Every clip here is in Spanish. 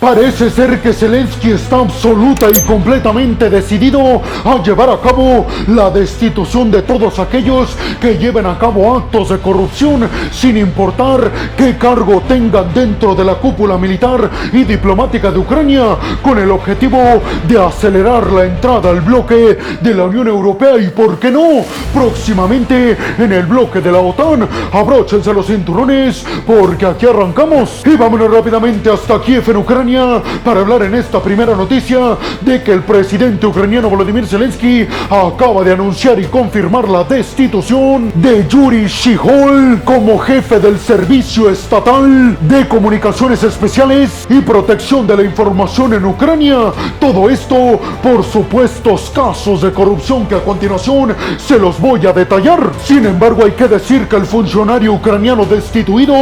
Parece ser que Zelensky está absoluta y completamente decidido a llevar a cabo la destitución de todos aquellos que lleven a cabo actos de corrupción, sin importar qué cargo tengan dentro de la cúpula militar y diplomática de Ucrania, con el objetivo de acelerar la entrada al bloque de la Unión Europea y, ¿por qué no?, próximamente en el bloque de la OTAN. Abróchense los cinturones porque aquí arrancamos y vámonos rápidamente hasta Kiev, en Ucrania, para hablar en esta primera noticia de que el presidente ucraniano Volodymyr Zelensky acaba de anunciar y confirmar la destitución de Yuri Shihol como jefe del Servicio Estatal de Comunicaciones Especiales y Protección de la Información en Ucrania. Todo esto por supuestos casos de corrupción que a continuación se los voy a detallar. Sin embargo, hay que decir que el funcionario ucraniano destituido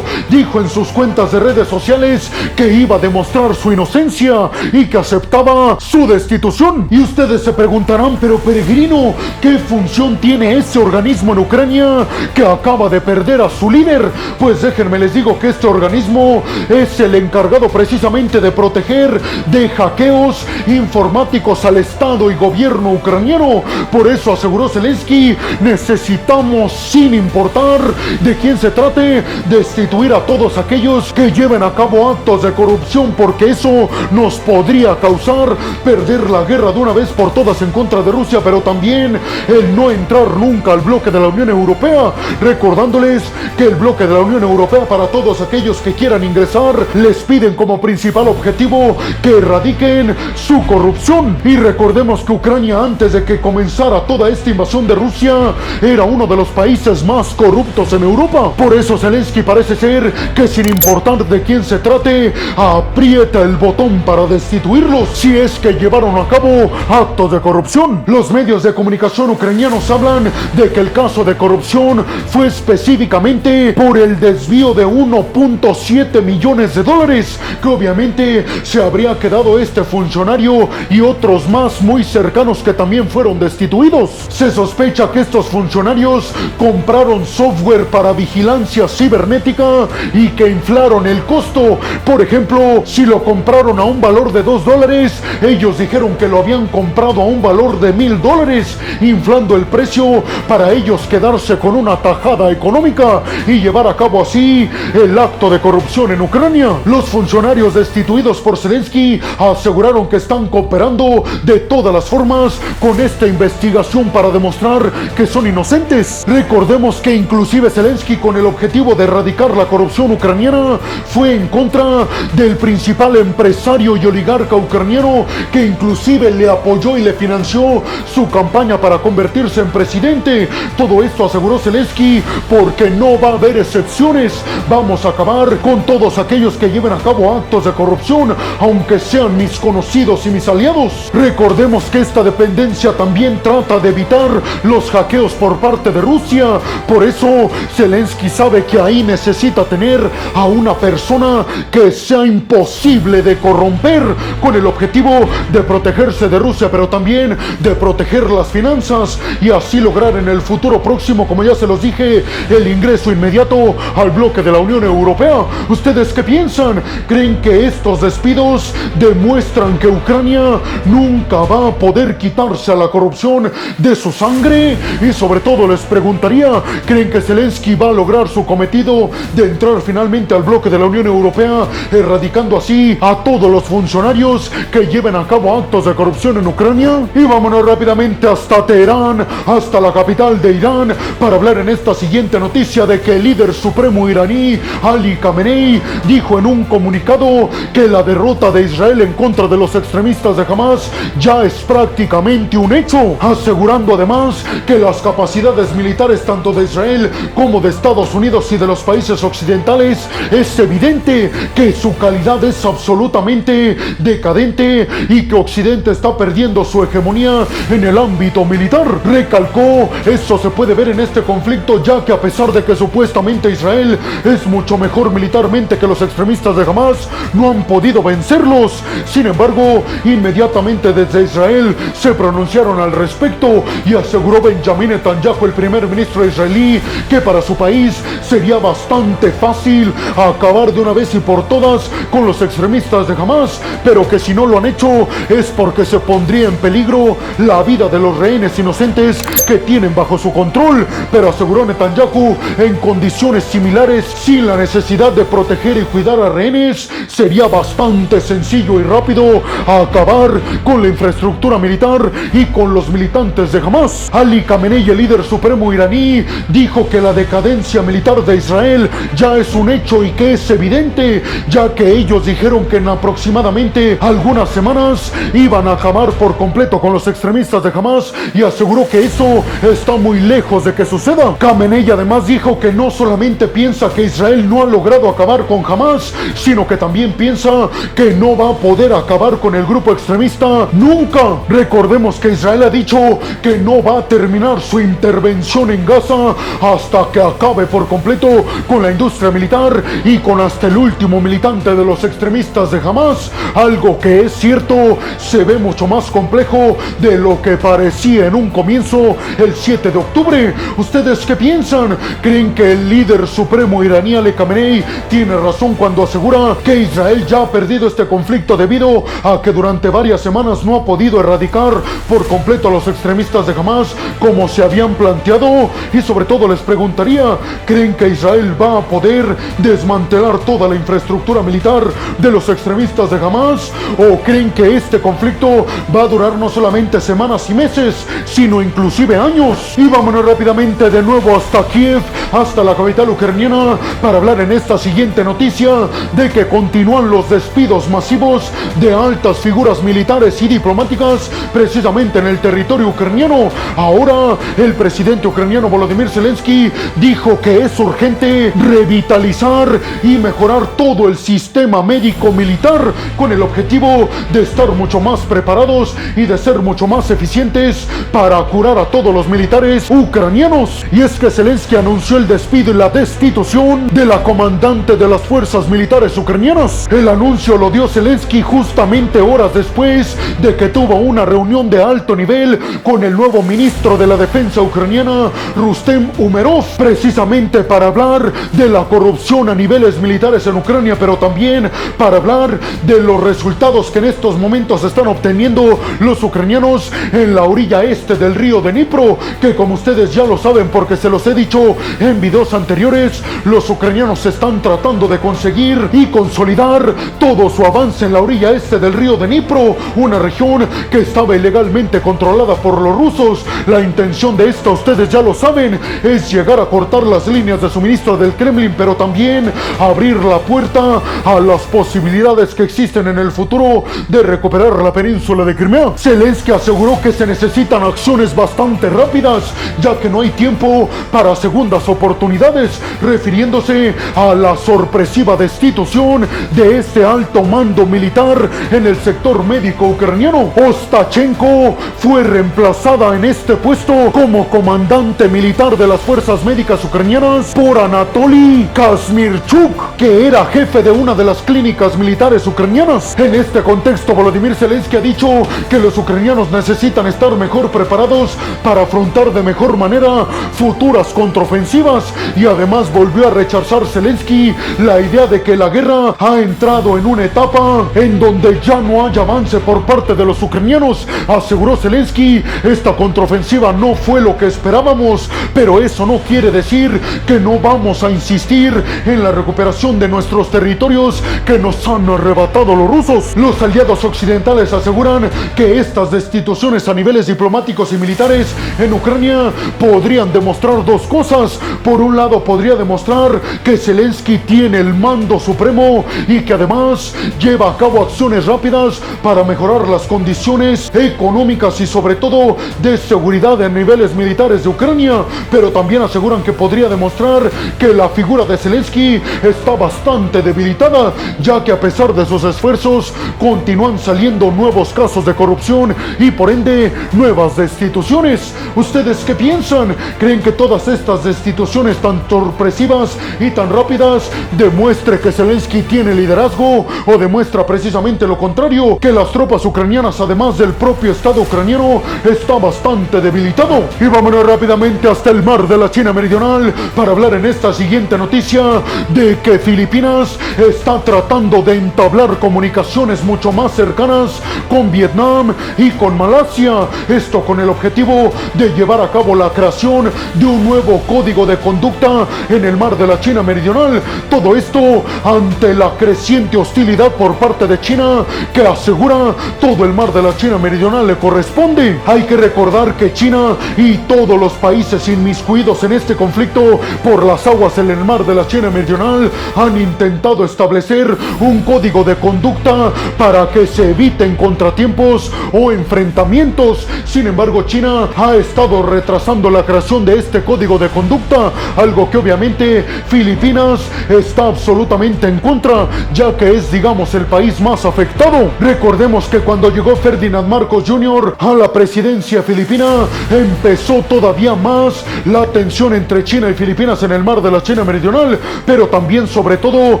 dijo en sus cuentas de redes sociales que iba a demostrar su inocencia y que aceptaba su destitución. Y ustedes se preguntarán, pero peregrino, ¿qué función tiene ese organismo en Ucrania que acaba de perder a su líder? Pues déjenme les digo que este organismo es el encargado precisamente de proteger de hackeos informáticos al Estado y gobierno ucraniano. Por eso, aseguró Zelensky, necesitamos, sin importar de quién se trate, destituir a todos aquellos que lleven a cabo actos de corrupción, porque eso nos podría causar perder la guerra de una vez por todas en contra de Rusia, pero también el no entrar nunca al bloque de la Unión Europea. Recordándoles que el bloque de la Unión Europea, para todos aquellos que quieran ingresar, les piden como principal objetivo que erradiquen su corrupción. Y recordemos que Ucrania, antes de que comenzara toda esta invasión de Rusia, era uno de los países más corruptos en Europa. Por eso Zelensky parece ser que, sin importar de quién se trate, aprieta el botón para destituirlos si es que llevaron a cabo actos de corrupción. Los medios de comunicación ucranianos hablan de que el caso de corrupción fue específicamente por el desvío de 1.7 millones de dólares, que obviamente se habría quedado este funcionario y otros más muy cercanos que también fueron destituidos. Se sospecha que estos funcionarios compraron software para vigilancia cibernética y que inflaron el costo. Por ejemplo, si lo compraron a un valor de $2, ellos dijeron que lo habían comprado a un valor de $1,000, inflando el precio para ellos quedarse con una tajada económica y llevar a cabo así el acto de corrupción en Ucrania. Los funcionarios destituidos por Zelensky aseguraron que están cooperando de todas las formas con esta investigación para demostrar que son inocentes. Recordemos que inclusive Zelensky, con el objetivo de erradicar la corrupción ucraniana, fue en contra del principal empresario y oligarca ucraniano que inclusive le apoyó y le financió su campaña para convertirse en presidente. Todo esto, aseguró Zelensky, porque no va a haber excepciones. Vamos a acabar con todos aquellos que lleven a cabo actos de corrupción, aunque sean mis conocidos y mis aliados. Recordemos que esta dependencia también trata de evitar los hackeos por parte de Rusia. Por eso Zelensky sabe que ahí necesita tener a una persona que sea imposible de corromper, con el objetivo de protegerse de Rusia, pero también de proteger las finanzas y así lograr en el futuro próximo, como ya se los dije, el ingreso inmediato al bloque de la Unión Europea. ¿Ustedes qué piensan? ¿Creen que estos despidos demuestran que Ucrania nunca va a poder quitarse a la corrupción de su sangre? Y sobre todo les preguntaría, ¿creen que Zelensky va a lograr su cometido de entrar finalmente al bloque de la Unión Europea, erradicando así a todos los funcionarios que lleven a cabo actos de corrupción en Ucrania? Y vámonos rápidamente hasta Teherán, hasta la capital de Irán, para hablar en esta siguiente noticia de que el líder supremo iraní, Ali Khamenei, dijo en un comunicado que la derrota de Israel en contra de los extremistas de Hamas ya es prácticamente un hecho, asegurando además que las capacidades militares tanto de Israel como de Estados Unidos y de los países occidentales, es evidente que su calidad es absolutamente decadente y que Occidente está perdiendo su hegemonía en el ámbito militar. Recalcó, esto se puede ver en este conflicto, ya que a pesar de que supuestamente Israel es mucho mejor militarmente que los extremistas de Hamas, no han podido vencerlos. Sin embargo, inmediatamente desde Israel se pronunciaron al respecto y aseguró Benjamin Netanyahu, el primer ministro israelí, que para su país sería bastante fácil acabar de una vez y por todas con los extremistas extremistas de Hamas, pero que si no lo han hecho es porque se pondría en peligro la vida de los rehenes inocentes que tienen bajo su control. Pero aseguró Netanyahu, en condiciones similares, sin la necesidad de proteger y cuidar a rehenes, sería bastante sencillo y rápido acabar con la infraestructura militar y con los militantes de Hamas. Ali Khamenei, el líder supremo iraní, dijo que la decadencia militar de Israel ya es un hecho y que es evidente, ya que ellos dijeron que en aproximadamente algunas semanas iban a acabar por completo con los extremistas de Hamas, y aseguró que eso está muy lejos de que suceda. Khamenei además dijo que no solamente piensa que Israel no ha logrado acabar con Hamas, sino que también piensa que no va a poder acabar con el grupo extremista nunca. Recordemos que Israel ha dicho que no va a terminar su intervención en Gaza hasta que acabe por completo con la industria militar y con hasta el último militante de los extremistas de Hamas. Algo que es cierto, se ve mucho más complejo de lo que parecía en un comienzo el 7 de octubre. ¿Ustedes qué piensan? ¿Creen que el líder supremo iraní Ali Khamenei tiene razón cuando asegura que Israel ya ha perdido este conflicto debido a que durante varias semanas no ha podido erradicar por completo a los extremistas de Hamas como se habían planteado? Y sobre todo les preguntaría, ¿creen que Israel va a poder desmantelar toda la infraestructura militar de los extremistas de Hamas? ¿O creen que este conflicto va a durar no solamente semanas y meses, sino inclusive años? Y vámonos rápidamente de nuevo hasta Kiev, hasta la capital ucraniana, para hablar en esta siguiente noticia de que continúan los despidos masivos de altas figuras militares y diplomáticas precisamente en el territorio ucraniano. Ahora el presidente ucraniano Volodymyr Zelensky dijo que es urgente revitalizar y mejorar todo el sistema médico militar con el objetivo de estar mucho más preparados y de ser mucho más eficientes para curar a todos los militares ucranianos. Y es que Zelensky anunció el despido y la destitución de la comandante de las fuerzas militares ucranianas. El anuncio lo dio Zelensky justamente horas después de que tuvo una reunión de alto nivel con el nuevo ministro de la defensa ucraniana, Rustem Umerov, precisamente para hablar de la corrupción a niveles militares en Ucrania, pero también para hablar de los resultados que en estos momentos están obteniendo los ucranianos en la orilla este del río de Dnipro, que como ustedes ya lo saben porque se los he dicho en videos anteriores, los ucranianos están tratando de conseguir y consolidar todo su avance en la orilla este del río de Dnipro, una región que estaba ilegalmente controlada por los rusos. La intención de esta, ustedes ya lo saben, es llegar a cortar las líneas de suministro del Kremlin, pero también abrir la puerta a las posibilidades que existen en el futuro de recuperar la península de Crimea. Zelensky aseguró que se necesitan acciones bastante rápidas, ya que no hay tiempo para segundas oportunidades, refiriéndose a la sorpresiva destitución de este alto mando militar en el sector médico ucraniano. Ostachenko fue reemplazada en este puesto como comandante militar de las fuerzas médicas ucranianas por Anatoly Kazmirchuk, que era jefe de una de las clínicas militares ucranianas. En este contexto, Volodymyr Zelensky ha dicho que los ucranianos necesitan estar mejor preparados para afrontar de mejor manera futuras contraofensivas, y además volvió a rechazar Zelensky la idea de que la guerra ha entrado en una etapa en donde ya no hay avance por parte de los ucranianos. Aseguró Zelensky, esta contraofensiva no fue lo que esperábamos, pero eso no quiere decir que no vamos a insistir en la recuperación de nuestros territorios que nos han arrebatado los rusos. Los aliados occidentales aseguran que estas destituciones a niveles diplomáticos y militares en Ucrania podrían demostrar dos cosas. Por un lado, podría demostrar que Zelensky tiene el mando supremo y que además lleva a cabo acciones rápidas para mejorar las condiciones económicas y sobre todo de seguridad en niveles militares de Ucrania, pero también aseguran que podría demostrar que la figura de Zelensky está bastante debilitada, ya que a pesar de sus esfuerzos continúan saliendo nuevos casos de corrupción y por ende nuevas destituciones. ¿Ustedes qué piensan? ¿Creen que todas estas destituciones tan sorpresivas y tan rápidas demuestre que Zelensky tiene liderazgo, o demuestra precisamente lo contrario, que las tropas ucranianas, además del propio Estado ucraniano, está bastante debilitado? Y vámonos rápidamente hasta el mar de la China Meridional para hablar en esta siguiente noticia de que Filipinas está tratando tratando de entablar comunicaciones mucho más cercanas con Vietnam y con Malasia, esto con el objetivo de llevar a cabo la creación de un nuevo código de conducta en el mar de la China Meridional. Todo esto ante la creciente hostilidad por parte de China, que asegura todo el mar de la China Meridional le corresponde. Hay que recordar que China y todos los países inmiscuidos en este conflicto por las aguas en el mar de la China Meridional han intentado establecer un código de conducta para que se eviten contratiempos o enfrentamientos. Sin embargo, China ha estado retrasando la creación de este código de conducta, algo que obviamente Filipinas está absolutamente en contra, ya que es, digamos, el país más afectado. Recordemos que cuando llegó Ferdinand Marcos Jr. a la presidencia filipina, empezó todavía más la tensión entre China y Filipinas en el mar de la China Meridional, pero también sobre todo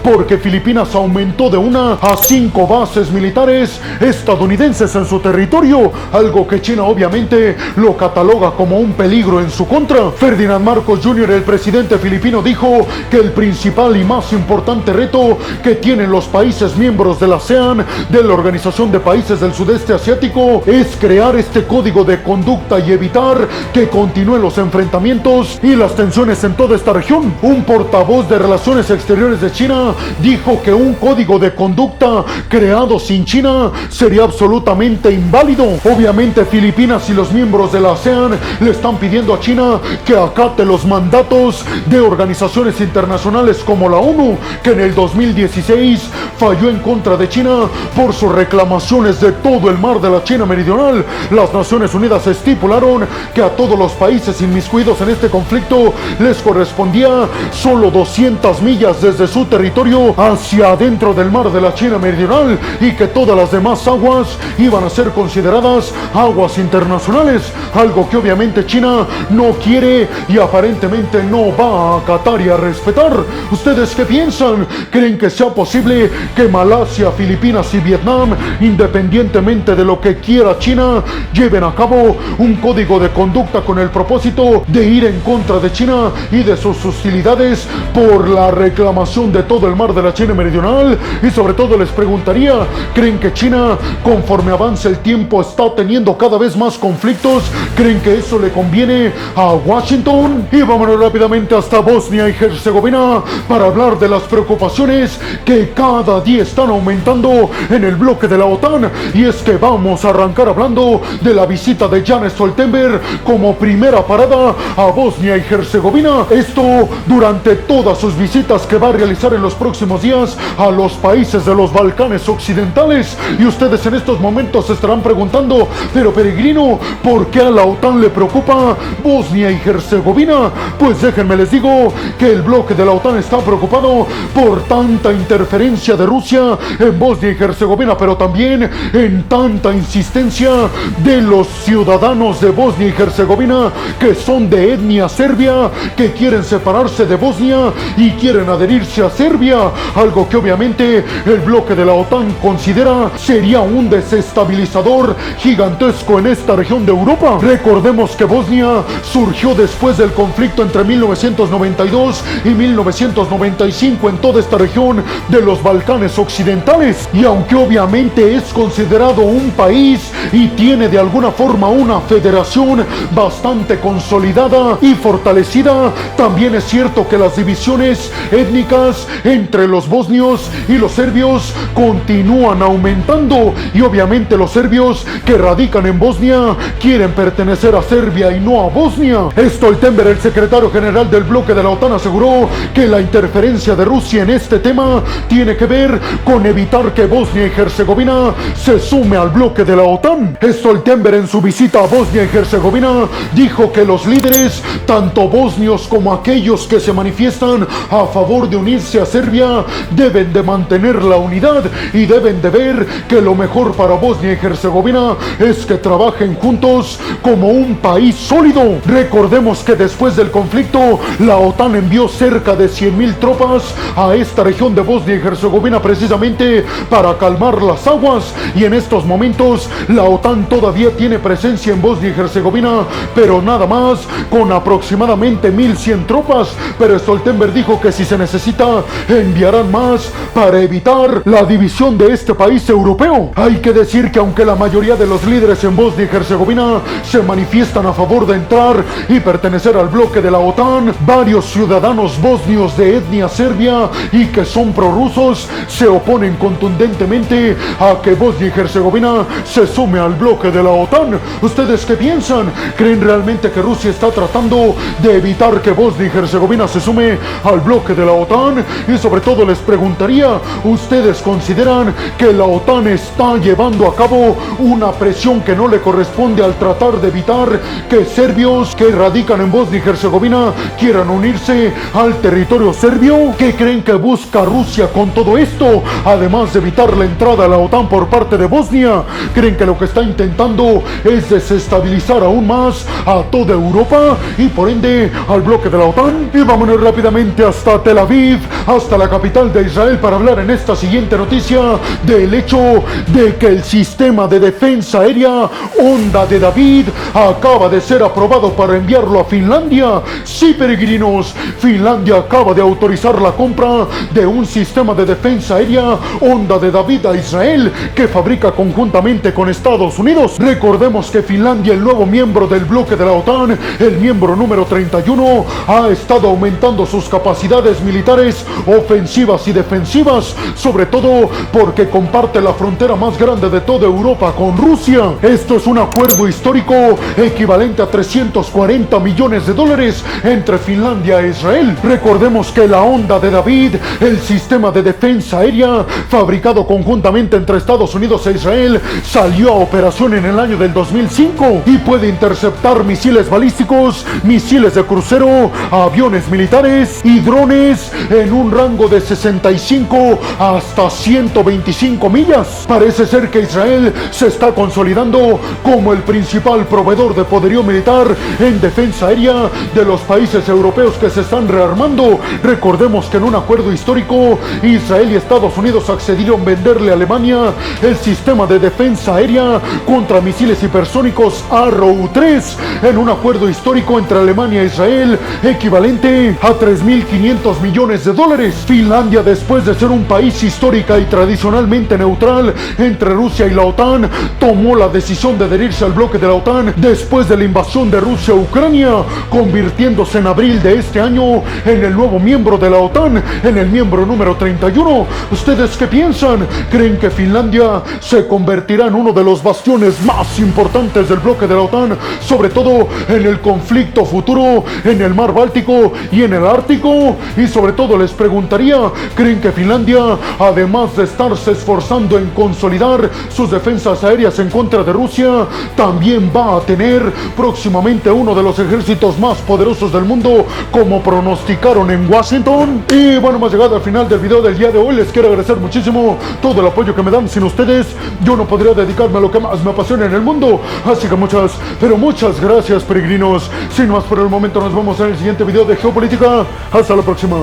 porque Filipinas aumentó de 1 a 5 bases militares estadounidenses en su territorio, algo que China obviamente lo cataloga como un peligro en su contra. Ferdinand Marcos Jr., el presidente filipino, dijo que el principal y más importante reto que tienen los países miembros de la ASEAN, de la Organización de Países del Sudeste Asiático, es crear este código de conducta y evitar que continúen los enfrentamientos y las tensiones en toda esta región. Un portavoz de Relaciones Exteriores de China dijo que un código de conducta creado sin China sería absolutamente inválido. Obviamente Filipinas y los miembros de la ASEAN le están pidiendo a China que acate los mandatos de organizaciones internacionales como la ONU, que en el 2016 falló en contra de China por sus reclamaciones de todo el mar de la China Meridional. Las Naciones Unidas estipularon que a todos los países inmiscuidos en este conflicto les correspondía solo 200 millas desde su territorio hacia adentro del mar de la China Meridional, y que todas las demás aguas iban a ser consideradas aguas internacionales, algo que obviamente China no quiere y aparentemente no va a acatar y a respetar. ¿Ustedes qué piensan? ¿Creen que sea posible que Malasia, Filipinas y Vietnam, independientemente de lo que quiera China, lleven a cabo un código de conducta con el propósito de ir en contra de China y de sus hostilidades por la reclamación de todo el mar de la China Meridional? Y sobre todo les preguntaría, ¿creen que China, conforme avance el tiempo, está teniendo cada vez más conflictos? ¿Creen que eso le conviene a Washington? Y vámonos rápidamente hasta Bosnia y Herzegovina para hablar de las preocupaciones que cada día están aumentando en el bloque de la OTAN. Y es que vamos a arrancar hablando de la visita de Jens Stoltenberg como primera parada a Bosnia y Herzegovina. Esto durante todas sus visitas que va a realizar en los próximos días a los países de los Balcanes Occidentales. Y ustedes en estos momentos se estarán preguntando, pero peregrino, ¿por qué a la OTAN le preocupa Bosnia y Herzegovina? Pues déjenme les digo que el bloque de la OTAN está preocupado por tanta interferencia de Rusia en Bosnia y Herzegovina, pero también en tanta insistencia de los ciudadanos de Bosnia y Herzegovina que son de etnia serbia, que quieren separarse de Bosnia y quieren adherirse a Serbia, algo que obviamente el bloque de la OTAN considera sería un desestabilizador gigantesco en esta región de Europa. Recordemos que Bosnia surgió después del conflicto entre 1992 y 1995 en toda esta región de los Balcanes Occidentales, y aunque obviamente es considerado un país y tiene de alguna forma una federación bastante consolidada y fortalecida, también es cierto que las divisiones étnicas entre los bosnios y los serbios continúan aumentando, y obviamente los serbios que radican en Bosnia quieren pertenecer a Serbia y no a Bosnia. Stoltenberg, el secretario general del bloque de la OTAN, aseguró que la interferencia de Rusia en este tema tiene que ver con evitar que Bosnia y Herzegovina se sume al bloque de la OTAN. Stoltenberg, en su visita a Bosnia y Herzegovina, dijo que los líderes, tanto bosnios como aquellos que se manifiestan a favor de unirse a Serbia, deben de mantener la unidad y deben de ver que lo mejor para Bosnia y Herzegovina es que trabajen juntos como un país sólido. Recordemos que después del conflicto, la OTAN envió cerca de 100,000 tropas a esta región de Bosnia y Herzegovina precisamente para calmar las aguas, y en estos momentos la OTAN todavía tiene presencia en Bosnia y Herzegovina, pero nada más, con aproximadamente 1100 tropas, pero Stoltenberg dijo que si se necesita, enviarán más para evitar la división de este país europeo. Hay que decir que aunque la mayoría de los líderes en Bosnia y Herzegovina se manifiestan a favor de entrar y pertenecer al bloque de la OTAN, varios ciudadanos bosnios de etnia serbia y que son prorrusos se oponen contundentemente a que Bosnia y Herzegovina se sume al bloque de la OTAN. ¿Ustedes qué piensan? ¿Creen realmente que Rusia está tratando de evitar que Bosnia y Herzegovina se sume al bloque de la OTAN? Y sobre todo les preguntaría, ¿ustedes consideran que la OTAN está llevando a cabo una presión que no le corresponde al tratar de evitar que serbios que radican en Bosnia y Herzegovina quieran unirse al territorio serbio? ¿Qué creen que busca Rusia con todo esto? Además de evitar la entrada a la OTAN por parte de Bosnia, ¿creen que lo que está intentando es desestabilizar aún más a toda Europa y por ende al bloque de la OTAN? Y vámonos rápidamente hasta Tel Aviv, hasta la capital de Israel, para hablar en esta siguiente noticia del hecho de que el sistema de defensa aérea Onda de David acaba de ser aprobado para enviarlo a Finlandia. Sí, peregrinos, Finlandia acaba de autorizar la compra de un sistema de defensa aérea Onda de David a Israel, que fabrica conjuntamente con Estados Unidos. Recordemos que Finlandia, el nuevo miembro del bloque de la OTAN, el miembro número 31, ha estado aumentando sus capacidades militares ofensivas y defensivas, sobre todo porque comparte la frontera más grande de toda Europa con Rusia. Esto es un acuerdo histórico equivalente a 340 millones de dólares entre Finlandia e Israel. Recordemos que la Onda de David, el sistema de defensa aérea fabricado conjuntamente entre Estados Unidos e Israel, salió a operación en el año del 2005 y puede interceptar misiles balísticos, misiles de crucero, aviones militares y drones en un rango de 65 hasta 125 millas. Parece ser que Israel se está consolidando como el principal proveedor de poderío militar en defensa aérea de los países europeos que se están rearmando. Recordemos que en un acuerdo histórico, Israel y Estados Unidos accedieron a venderle a Alemania el sistema de defensa aérea contra misiles hipersónicos Arrow 3 en un acuerdo histórico entre Alemania e Israel equivalente a 3.500 millones de dólares. Finlandia, después de ser un país histórica y tradicionalmente neutral entre Rusia y la OTAN, tomó la decisión de adherirse al bloque de la OTAN después de la invasión de Rusia a Ucrania, convirtiéndose en abril de este año en el nuevo miembro de la OTAN, en el miembro número 31. ¿Ustedes qué piensan? ¿Creen que Finlandia se convertirá en uno de los bastiones más importantes del bloque de la OTAN, sobre todo en el conflicto futuro en el mar Báltico y en el Ártico? Y sobre todo les preguntaría, ¿creen que Finlandia, además de estarse esforzando en consolidar sus defensas aéreas en contra de Rusia, también va a tener próximamente uno de los ejércitos más poderosos del mundo, como pronosticaron en Washington? Y bueno, hemos llegado al final del video del día de hoy. Les quiero agradecer muchísimo todo el apoyo que me dan. Sin ustedes yo no podría dedicarme a lo que más me apasiona en el mundo. Así que muchas, pero muchas gracias, peregrinos. Sin más por el momento, nos vemos en el siguiente video de Geopolítica. Hasta la próxima.